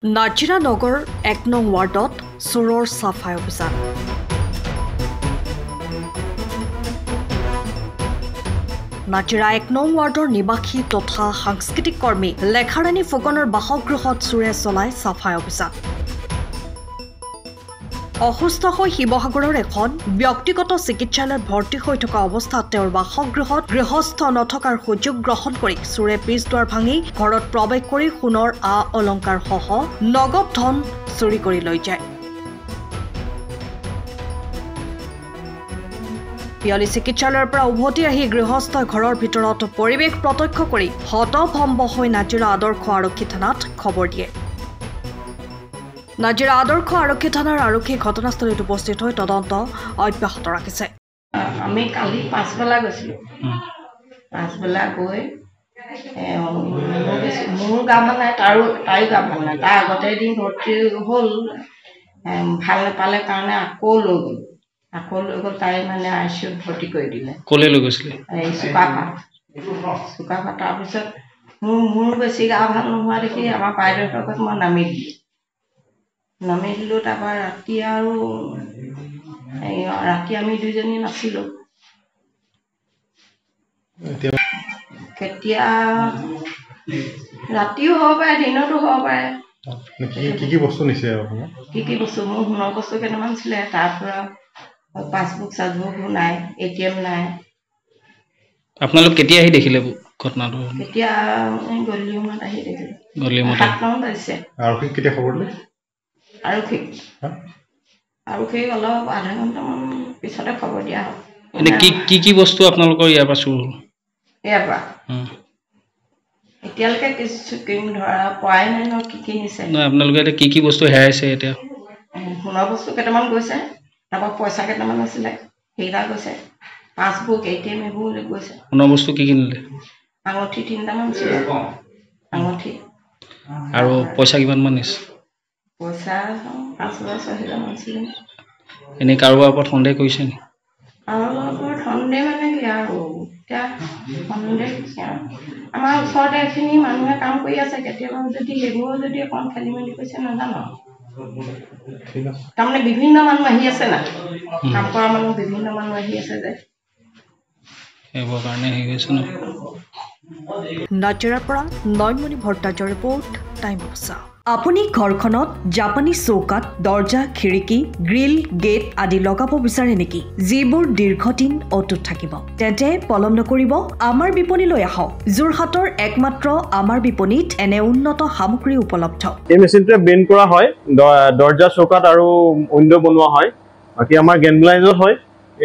নাজিৰা নগৰ ১ নং ৱাৰ্ডত চোৰৰ চাফাই অভিযান। নাজিৰা ১ নং ৱাৰ্ডৰ নিবাসী তথা সাংস্কৃতিক কৰ্মী লেখাৰাণী ফুকনৰ বাসগৃহত চোৰে চলাই চাফাই অভিযান। অসুস্থ হৈ শিৱসাগৰৰ এখন ব্যক্তিগত চিকিৎসালয়ত ভৰ্তি হৈ থকা অৱস্থাত তেওঁৰ বাসগৃহত গৃহস্থ নথকাৰ সুযোগ গ্ৰহণ কৰি চোৰে পিছ দুৱাৰ ভাঙি ঘৰত প্ৰৱেশ কৰি সোণৰ অলংকাৰ সহ নগদ ধন চুৰি কৰি লৈ যায়। পিয়লি চিকিৎসালয়ৰ পৰা উভতি আহি গৃহস্থই ঘৰৰ ভিতৰত পৰিৱেশ প্ৰত্যক্ষ কৰি হতভম্ব হৈ নাজিৰা আদৰ্শ আৰক্ষী থানাত খবৰ দিয়ে। নাজিৰা আদৰ্শ আৰক্ষী থানাৰ আৰক্ষী ঘটনাস্থলীত উপস্থিত হৈ তদন্ত অব্যাহত ৰাখিছে। আমি কালি পাছবেলা গৈছিলোঁ। পাছবেলা গৈ মোৰ গা ভাল নাই, তাইও গা ভাল নাই। তাৰ আগতে এদিন ভৰ্তি হ'ল, ভাল নাপালে কাৰণে আকৌ লৈ গ'ল। তাই মানে ICUত ভৰ্তি কৰি দিলে। ক'লৈ লৈ গৈছিলে? এই চুকাফা। তাৰপিছত মোৰ বেছি গা ভাল নোহোৱা দেখি আমাৰ বাইদেউহঁতৰ ঘৰত মই নামি দিলোঁ। তাৰপৰা ৰাতি আমি দুইজনী নাছিলোঁ। কেতিয়া ৰাতিও হ'ব পাৰে, দিনতো হ'ব পাৰে। কি বস্তু নিছে? কি বস্তু? মোৰ সোণৰ বস্তু কেইটামান আছিলে, তাৰ পৰা পাছবুক চাছবুকো নাই, ATM নাই। আপোনালোক কেতিয়া আহি দেখিলে ঘটনাটো? কেতিয়া গধূলি সময়ত আহি দেখিলোঁ। 7 মান বাজিছে। আৰক্ষীক কেতিয়া খবৰ দিলে? আৰক্ষীক অলপ আধা ঘণ্টামান পিছতে খবৰ দিয়া হ'ল। এনে কি বস্তু আপোনালোকৰ ইয়াৰ পৰা চুৰ হ'ল? ইয়াৰ পৰা এতিয়ালৈকে ধৰা পোৱাই নাই ন, কি নিছে। আপোনালোকে এতিয়া কি বস্তু হেৰাইছে? এতিয়া সোণৰ বস্তু কেইটামান গৈছে, তাৰপৰা পইচা কেইটামান আছিলে সেইকেইটা গৈছে, পাছবুক ATM এইবোৰ গৈছে। সোণৰ বস্তু কি নিলে? আঙুঠি 3টামান ছিল, আঙুঠি। আৰু পইচা কিমানমান নিছে? পইচা 5,000-6,000 মান ছিল। এনেই কাৰোবাৰ ওপৰত সন্দেহ কৰিছে নেকি? কাৰোবাৰ ওপৰত সন্দেহ মানে কি আৰু, এতিয়া সন্দেহ আমাৰ ওচৰতে এইখিনি মানুহে কাম কৰি আছে, কেতিয়াবা যদি সেইবোৰো যদি অকণ খেলি মেলি কৰিছে নাজানো। তাৰমানে বিভিন্ন মানুহ আহি আছে না, কাম কৰা মানুহ বিভিন্ন মানুহ আহি আছে যে সেইবোৰ কাৰণে হেৰি হৈছে ন। নাজিৰাৰ পৰা নয়নমণি ভট্টাচাৰ্যৰ ৰিপৰ্ট, টাইম অফ চাহ। আপুনি ঘৰখনত জাপানীজ চৌকাত দৰ্জা, খিৰিকী, গ্ৰিল, গেট আদি লগাব বিচাৰে নেকি, যিবোৰ দীৰ্ঘদিন অটুট থাকিব? তেন্তে পলম নকৰিব, আমাৰ বিপণীলৈ আহক। যোৰহাটৰ একমাত্ৰ আমাৰ বিপণীত এনে উন্নত সামগ্ৰী উপলব্ধ। এই মেচিনটোৱে বেণ্ড কৰা হয়, দৰ্জা, চৌকাত আৰু উইণ্ডো বনোৱা হয়। বাকী আমাৰ গেনব্লাইজত হয়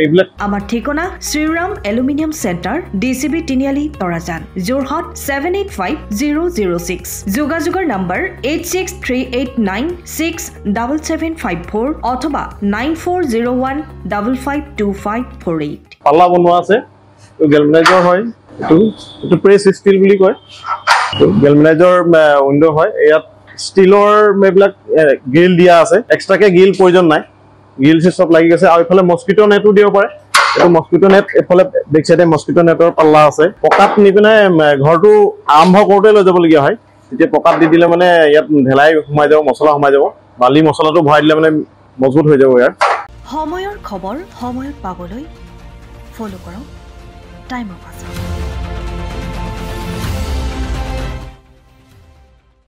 এইবিলাক। আমাৰ ঠিকনা শ্ৰীৰাম এলুমিনিয়াম চেণ্টাৰ, DCB তিনিআলি, তৰাজান, যোৰহাট 785006। যোগাযোগৰ নম্বৰ 8638967754 অথবা 9401552548। পাল্লা বনোৱা আছে, গেলমেনাইজৰ হয়। এইটো প্ৰেছ ষ্টীল বুলি কয়। গেলমেনাইজৰ উইণ্ডো হয়। ইয়াত ষ্টীলৰ এইবিলাক গ্ৰিল দিয়া আছে, এক্সট্ৰাকে গ্ৰিল প্ৰয়োজন নাই। গ্ৰিল চব লাগি গৈছে। আৰু এইফালে মস্কিটো নেটো দিব পাৰে। এইটো মস্কিটো নেট, এইফালে বেক চাইডে মস্কিটো নেটৰ পাল্লা আছে। পকাত নি পিনে ঘৰটো আৰম্ভ কৰোঁতে লৈ যাবলগীয়া হয়। তেতিয়া পকাত দি দিলে মানে ইয়াত ঢেলাই সোমাই যাব, মছলা সোমাই যাব। বালি মছলাটো ভৰাই দিলে মানে মজবুত হৈ যাব। ইয়াৰ সময়ৰ খবৰ সময়ত পাবলৈ ফলো কৰক টাইম অফ চাহ।